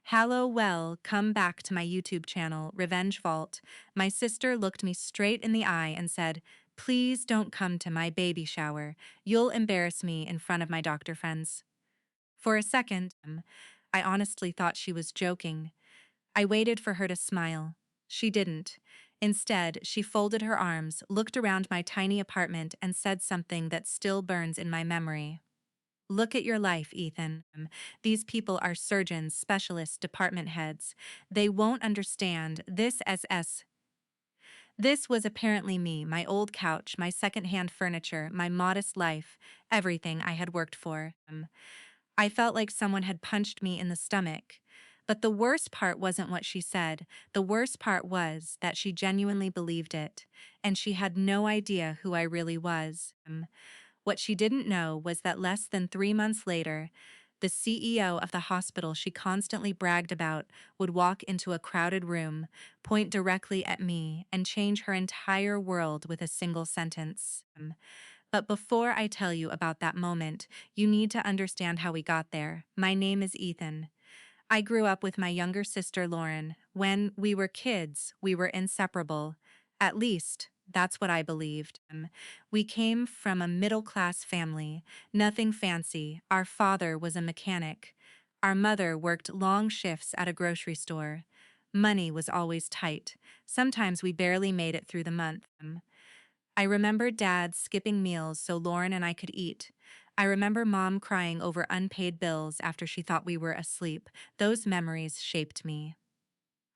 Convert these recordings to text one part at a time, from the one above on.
Hallow well, come back to my YouTube channel, Revenge Vault. My sister looked me straight in the eye and said, "Please don't come to my baby shower. You'll embarrass me in front of my doctor friends." For a second, I honestly thought she was joking. I waited for her to smile. She didn't. Instead, she folded her arms, looked around my tiny apartment, and said something that still burns in my memory. "Look at your life, Ethan. These people are surgeons, specialists, department heads. They won't understand this SS." This was apparently me, my old couch, my second-hand furniture, my modest life, everything I had worked for. I felt like someone had punched me in the stomach. But the worst part wasn't what she said. The worst part was that she genuinely believed it, and she had no idea who I really was. What she didn't know was that less than 3 months later, the CEO of the hospital she constantly bragged about would walk into a crowded room, point directly at me, and change her entire world with a single sentence. But before I tell you about that moment, you need to understand how we got there. My name is Ethan. I grew up with my younger sister Lauren. When we were kids, we were inseparable. At least, that's what I believed. We came from a middle-class family, nothing fancy. Our father was a mechanic. Our mother worked long shifts at a grocery store. Money was always tight. Sometimes we barely made it through the month. I remember Dad skipping meals so Lauren and I could eat. I remember Mom crying over unpaid bills after she thought we were asleep. Those memories shaped me.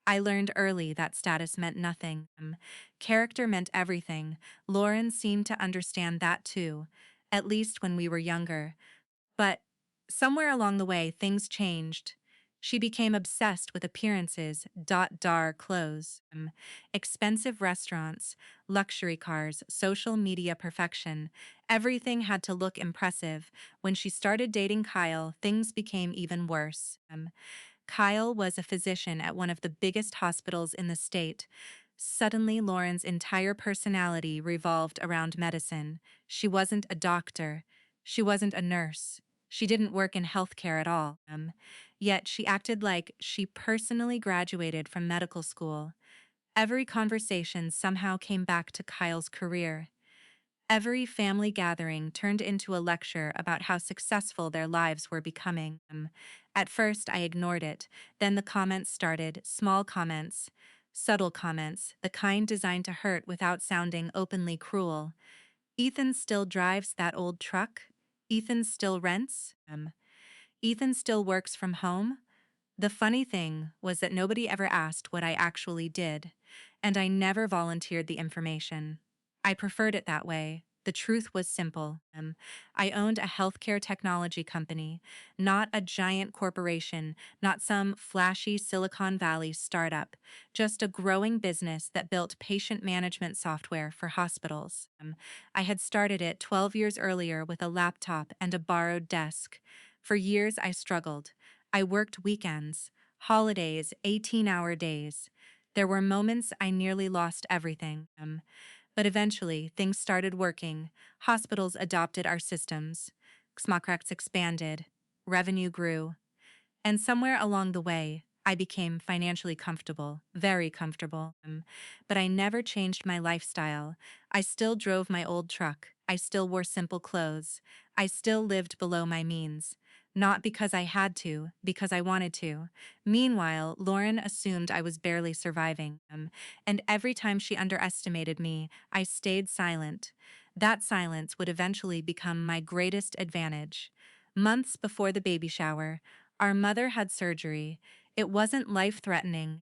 I learned early that status meant nothing. Character meant everything. Lauren seemed to understand that too, at least when we were younger. But somewhere along the way, things changed. She became obsessed with appearances, dar clothes, expensive restaurants, luxury cars, social media perfection. Everything had to look impressive. When she started dating Kyle, things became even worse. Kyle was a physician at one of the biggest hospitals in the state. Suddenly, Lauren's entire personality revolved around medicine. She wasn't a doctor. She wasn't a nurse. She didn't work in healthcare at all. Yet she acted like she personally graduated from medical school. Every conversation somehow came back to Kyle's career. Every family gathering turned into a lecture about how successful their lives were becoming. At first, I ignored it. Then the comments started, small comments, subtle comments, the kind designed to hurt without sounding openly cruel. "Ethan still drives that old truck? Ethan still rents? Ethan still works from home?" The funny thing was that nobody ever asked what I actually did, and I never volunteered the information. I preferred it that way. The truth was simple. I owned a healthcare technology company, not a giant corporation, not some flashy Silicon Valley startup, just a growing business that built patient management software for hospitals. I had started it 12 years earlier with a laptop and a borrowed desk. For years, I struggled. I worked weekends, holidays, 18-hour days. There were moments I nearly lost everything. But eventually, things started working. Hospitals adopted our systems. Smartcracks expanded. Revenue grew. And somewhere along the way, I became financially comfortable, very comfortable. But I never changed my lifestyle. I still drove my old truck. I still wore simple clothes. I still lived below my means. Not because I had to, because I wanted to. Meanwhile, Lauren assumed I was barely surviving. And every time she underestimated me, I stayed silent. That silence would eventually become my greatest advantage. Months before the baby shower, our mother had surgery. It wasn't life-threatening,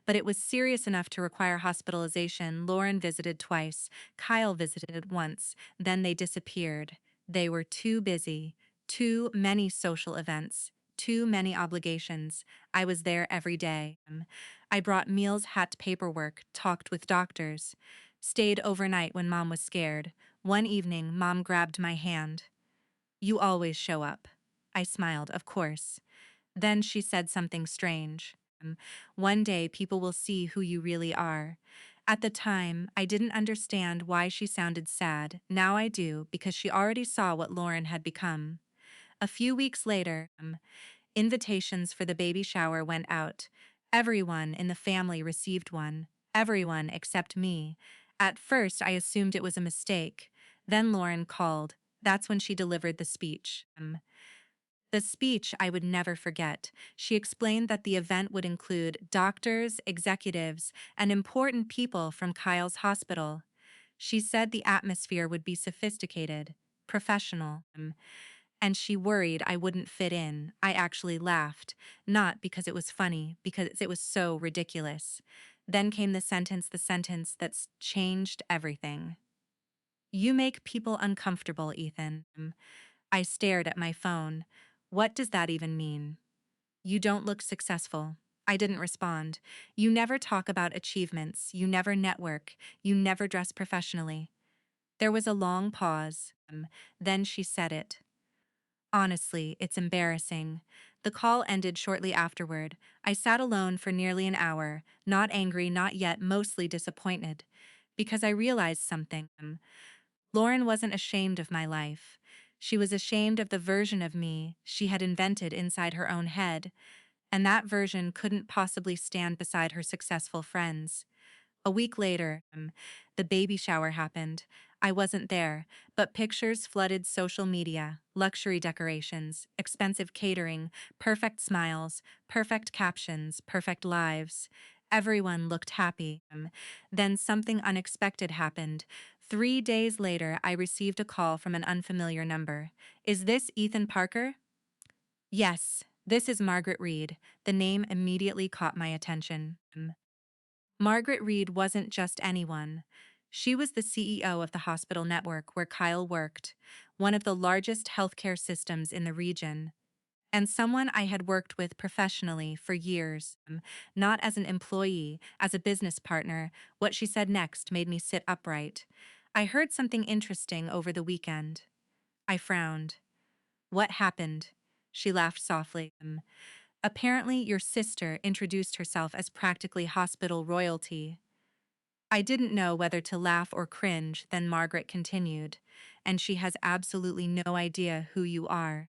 but it was serious enough to require hospitalization. Lauren visited twice. Kyle visited once. Then they disappeared. They were too busy. Too many social events. Too many obligations. I was there every day. I brought meals, had paperwork, talked with doctors. Stayed overnight when Mom was scared. One evening, Mom grabbed my hand. "You always show up." I smiled, of course. Then she said something strange. "One day people will see who you really are." At the time, I didn't understand why she sounded sad. Now I do, because she already saw what Lauren had become. A few weeks later, Invitations for the baby shower went out. Everyone in the family received one. Everyone except me. At first, I assumed it was a mistake. Then Lauren called. That's when she delivered the speech. The speech I would never forget. She explained that the event would include doctors, executives, and important people from Kyle's hospital. She said the atmosphere would be sophisticated, professional, and she worried I wouldn't fit in. I actually laughed, not because it was funny, because it was so ridiculous. Then came the sentence that's changed everything. You make people uncomfortable, Ethan. I stared at my phone. What does that even mean? You don't look successful. I didn't respond. You never talk about achievements. You never network. You never dress professionally. There was a long pause. Then she said it. Honestly, it's embarrassing. The call ended shortly afterward. I sat alone for nearly an hour, not angry, not yet, mostly disappointed. Because I realized something. Lauren wasn't ashamed of my life. She was ashamed of the version of me she had invented inside her own head, and that version couldn't possibly stand beside her successful friends. A week later, the baby shower happened. I wasn't there, but pictures flooded social media, luxury decorations, expensive catering, perfect smiles, perfect captions, perfect lives. Everyone looked happy. Then something unexpected happened. 3 days later, I received a call from an unfamiliar number. Is this Ethan Parker? Yes, this is Margaret Reed. The name immediately caught my attention. Margaret Reed wasn't just anyone. She was the CEO of the hospital network where Kyle worked, one of the largest healthcare systems in the region, and someone I had worked with professionally for years, not as an employee, as a business partner. What she said next made me sit upright. I heard something interesting over the weekend. I frowned. What happened? She laughed softly. Apparently, your sister introduced herself as practically hospital royalty. I didn't know whether to laugh or cringe, then Margaret continued, and she has absolutely no idea who you are.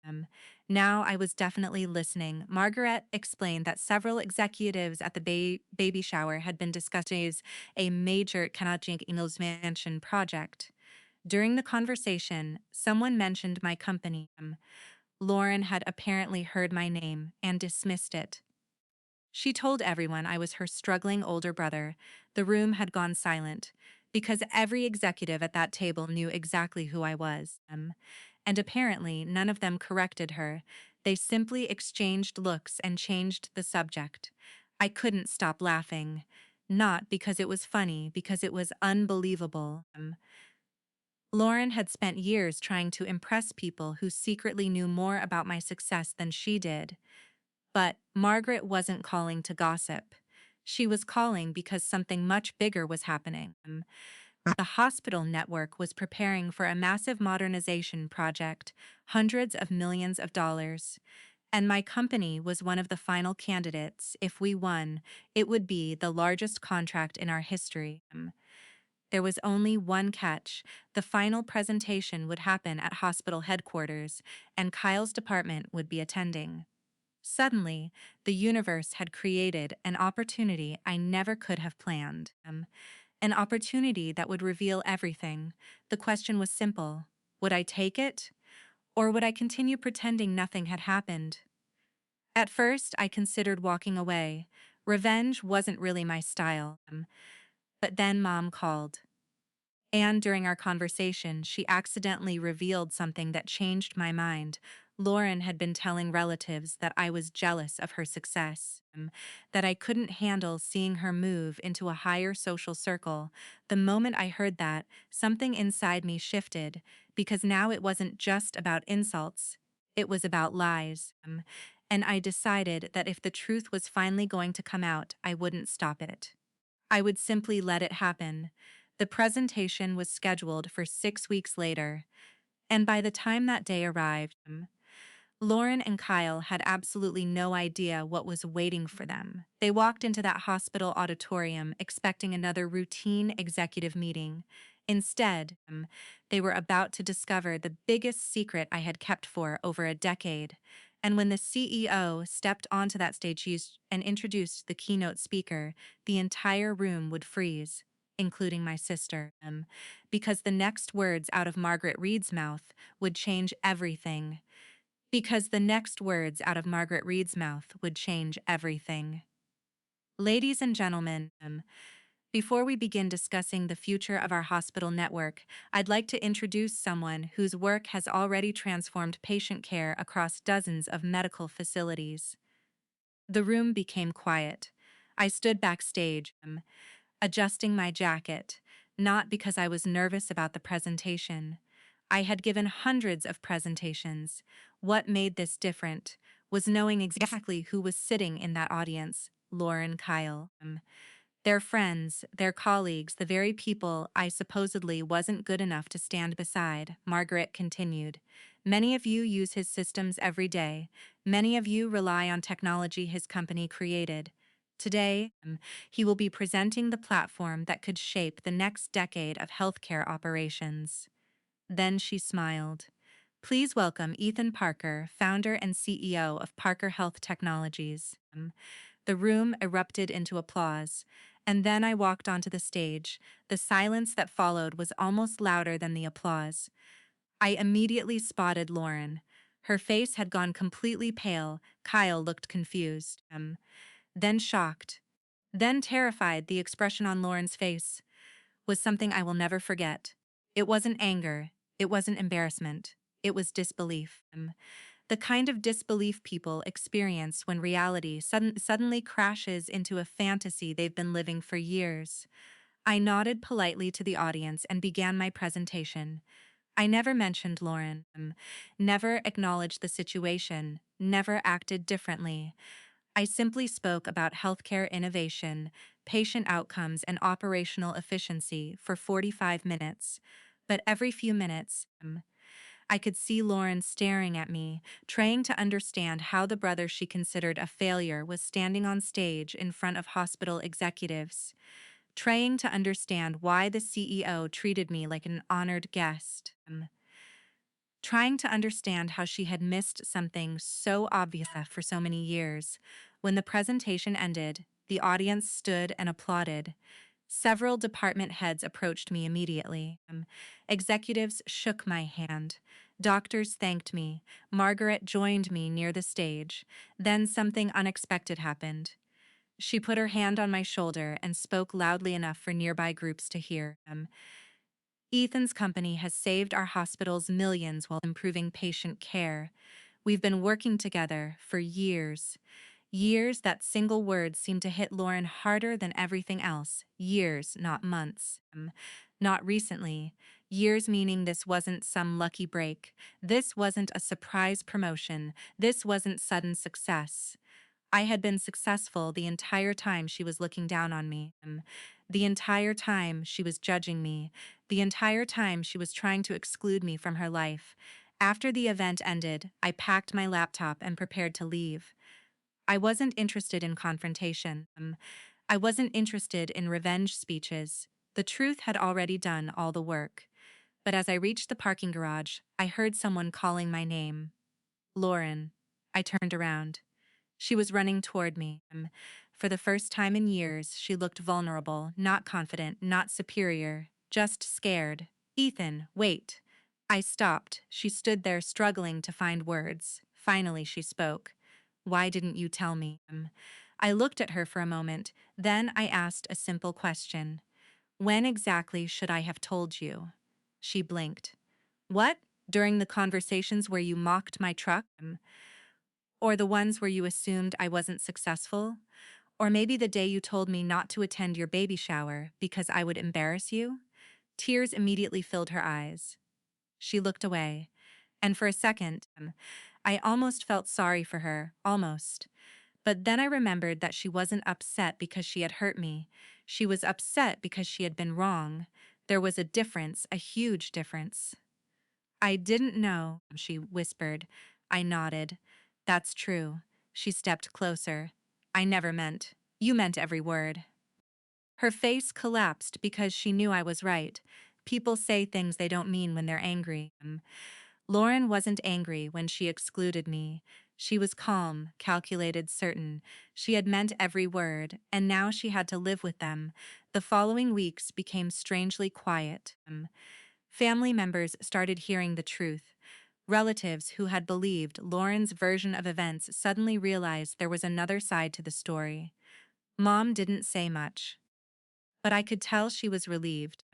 Now I was definitely listening. Margaret explained that several executives at the baby shower had been discussing a major Kanajink Ingles Mansion project. During the conversation, someone mentioned my company. Lauren had apparently heard my name and dismissed it. She told everyone I was her struggling older brother. The room had gone silent, because every executive at that table knew exactly who I was. And apparently none of them corrected her. They simply exchanged looks and changed the subject. I couldn't stop laughing. Not because it was funny, because it was unbelievable. Lauren had spent years trying to impress people who secretly knew more about my success than she did. But Margaret wasn't calling to gossip. She was calling because something much bigger was happening. The hospital network was preparing for a massive modernization project, hundreds of millions of dollars. And my company was one of the final candidates. If we won, it would be the largest contract in our history. There was only one catch. The final presentation would happen at hospital headquarters, and Kyle's department would be attending. Suddenly, the universe had created an opportunity I never could have planned. An opportunity that would reveal everything. The question was simple. Would I take it? Or would I continue pretending nothing had happened? At first, I considered walking away. Revenge wasn't really my style. But then Mom called. And during our conversation, she accidentally revealed something that changed my mind. Lauren had been telling relatives that I was jealous of her success, that I couldn't handle seeing her move into a higher social circle. The moment I heard that, something inside me shifted, because now it wasn't just about insults, it was about lies. And I decided that if the truth was finally going to come out, I wouldn't stop it. I would simply let it happen. The presentation was scheduled for 6 weeks later, and by the time that day arrived, Lauren and Kyle had absolutely no idea what was waiting for them. They walked into that hospital auditorium expecting another routine executive meeting. Instead, they were about to discover the biggest secret I had kept for over a decade, And when the CEO stepped onto that stage and introduced the keynote speaker, the entire room would freeze, including my sister, because the next words out of Margaret Reed's mouth would change everything. Because the next words out of Margaret Reed's mouth would change everything. Ladies and gentlemen, before we begin discussing the future of our hospital network, I'd like to introduce someone whose work has already transformed patient care across dozens of medical facilities. The room became quiet. I stood backstage, adjusting my jacket, not because I was nervous about the presentation. I had given hundreds of presentations. What made this different was knowing exactly who was sitting in that audience: Lauren Kyle. Their friends, their colleagues, the very people I supposedly wasn't good enough to stand beside, Margaret continued. Many of you use his systems every day. Many of you rely on technology his company created. Today, he will be presenting the platform that could shape the next decade of healthcare operations. Then she smiled. Please welcome Ethan Parker, founder and CEO of Parker Health Technologies. The room erupted into applause, and then I walked onto the stage. The silence that followed was almost louder than the applause. I immediately spotted Lauren. Her face had gone completely pale. Kyle looked confused, then shocked, then terrified. The expression on Lauren's face was something I will never forget. It wasn't anger, it wasn't embarrassment, it was disbelief. The kind of disbelief people experience when reality suddenly crashes into a fantasy they've been living for years. I nodded politely to the audience and began my presentation. I never mentioned Lauren, never acknowledged the situation, never acted differently. I simply spoke about healthcare innovation, patient outcomes, and operational efficiency for 45 minutes. But every few minutes, I could see Lauren staring at me, trying to understand how the brother she considered a failure was standing on stage in front of hospital executives, trying to understand why the CEO treated me like an honored guest, trying to understand how she had missed something so obvious for so many years. When the presentation ended, the audience stood and applauded. Several department heads approached me immediately. Executives shook my hand. Doctors thanked me. Margaret joined me near the stage. Then something unexpected happened. She put her hand on my shoulder and spoke loudly enough for nearby groups to hear. Ethan's company has saved our hospitals millions while improving patient care. We've been working together for years. Years. That single word seemed to hit Lauren harder than everything else. Years, not months. Not recently. Years meaning this wasn't some lucky break. This wasn't a surprise promotion. This wasn't sudden success. I had been successful the entire time she was looking down on me. The entire time she was judging me. The entire time she was trying to exclude me from her life. After the event ended, I packed my laptop and prepared to leave. I wasn't interested in confrontation. I wasn't interested in revenge speeches. The truth had already done all the work. But as I reached the parking garage, I heard someone calling my name. Lauren. I turned around. She was running toward me. For the first time in years, she looked vulnerable, not confident, not superior, just scared. Ethan, wait. I stopped. She stood there struggling to find words. Finally, she spoke. Why didn't you tell me? I looked at her for a moment. Then I asked a simple question. When exactly should I have told you? She blinked. What? During the conversations where you mocked my truck? Or the ones where you assumed I wasn't successful? Or maybe the day you told me not to attend your baby shower because I would embarrass you? Tears immediately filled her eyes. She looked away, and for a second, I almost felt sorry for her, almost. But then I remembered that she wasn't upset because she had hurt me. She was upset because she had been wrong. There was a difference, a huge difference. I didn't know, she whispered. I nodded. That's true. She stepped closer. I never meant. You meant every word. Her face collapsed because she knew I was right. People say things they don't mean when they're angry. Lauren wasn't angry when she excluded me. She was calm, calculated, certain. She had meant every word, and now she had to live with them. The following weeks became strangely quiet. Family members started hearing the truth. Relatives who had believed Lauren's version of events suddenly realized there was another side to the story. Mom didn't say much, but I could tell she was relieved.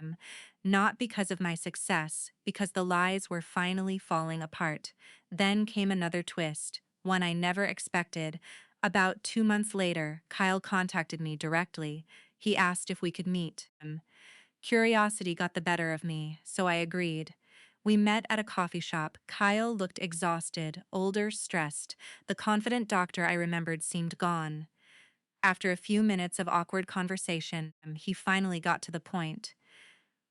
Not because of my success, because the lies were finally falling apart. Then came another twist, one I never expected. About 2 months later, Kyle contacted me directly. He asked if we could meet. Curiosity got the better of me, so I agreed. We met at a coffee shop. Kyle looked exhausted, older, stressed. The confident doctor I remembered seemed gone. After a few minutes of awkward conversation, he finally got to the point.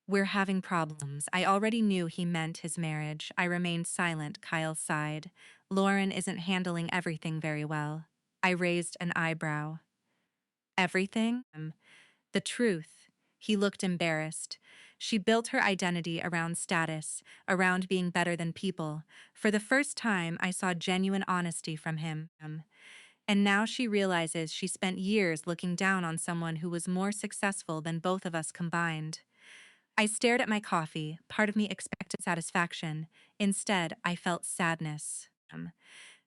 "We're having problems." I already knew he meant his marriage. I remained silent. Kyle sighed. "Lauren isn't handling everything very well." I raised an eyebrow. "Everything?" "The truth." He looked embarrassed. "She built her identity around status, around being better than people. For the first time, I saw genuine honesty from him. And now she realizes she spent years looking down on someone who was more successful than both of us combined." I stared at my coffee. Part of me expected satisfaction. Instead, I felt sadness.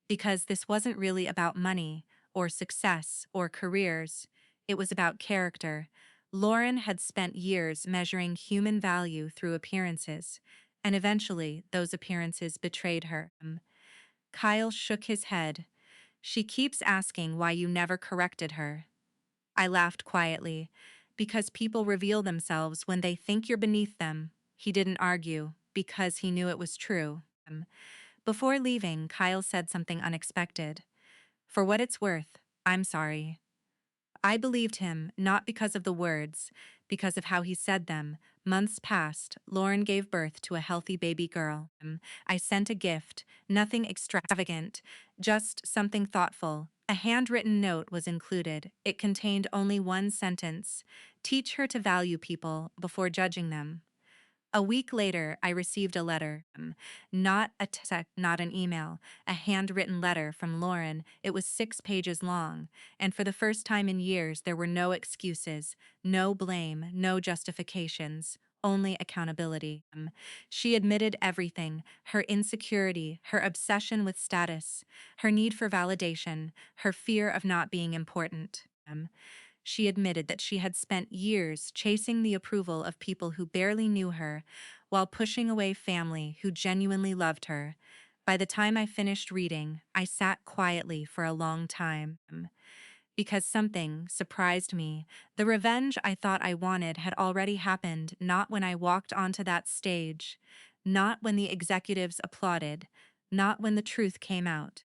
Because this wasn't really about money, or success, or careers. It was about character. Lauren had spent years measuring human value through appearances, and eventually those appearances betrayed her. Kyle shook his head. "She keeps asking why you never corrected her." I laughed quietly. "Because people reveal themselves when they think you're beneath them." He didn't argue, because he knew it was true. Before leaving, Kyle said something unexpected. "For what it's worth, I'm sorry." I believed him, not because of the words, because of how he said them. Months passed. Lauren gave birth to a healthy baby girl. I sent a gift, nothing extravagant, just something thoughtful. A handwritten note was included. It contained only one sentence: "Teach her to value people before judging them." A week later, I received a letter. Not a text, not an email, a handwritten letter from Lauren. It was 6 pages long, and for the first time in years, there were no excuses, no blame, no justifications, only accountability. She admitted everything: her insecurity, her obsession with status, her need for validation, her fear of not being important. She admitted that she had spent years chasing the approval of people who barely knew her, while pushing away family who genuinely loved her. By the time I finished reading, I sat quietly for a long time. Because something surprised me. The revenge I thought I wanted had already happened, not when I walked onto that stage, not when the executives applauded, not when the truth came out.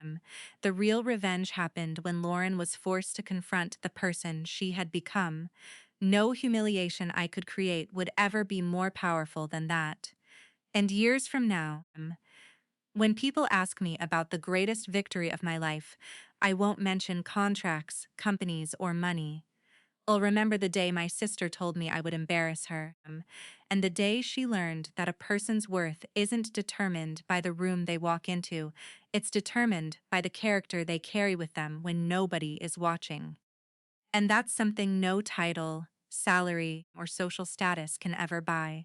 The real revenge happened when Lauren was forced to confront the person she had become. No humiliation I could create would ever be more powerful than that. And years from now, when people ask me about the greatest victory of my life, I won't mention contracts, companies, or money. I'll remember the day my sister told me I would embarrass her, and the day she learned that a person's worth isn't determined by the room they walk into, it's determined by the character they carry with them when nobody is watching. And that's something no title, salary, or social status can ever buy.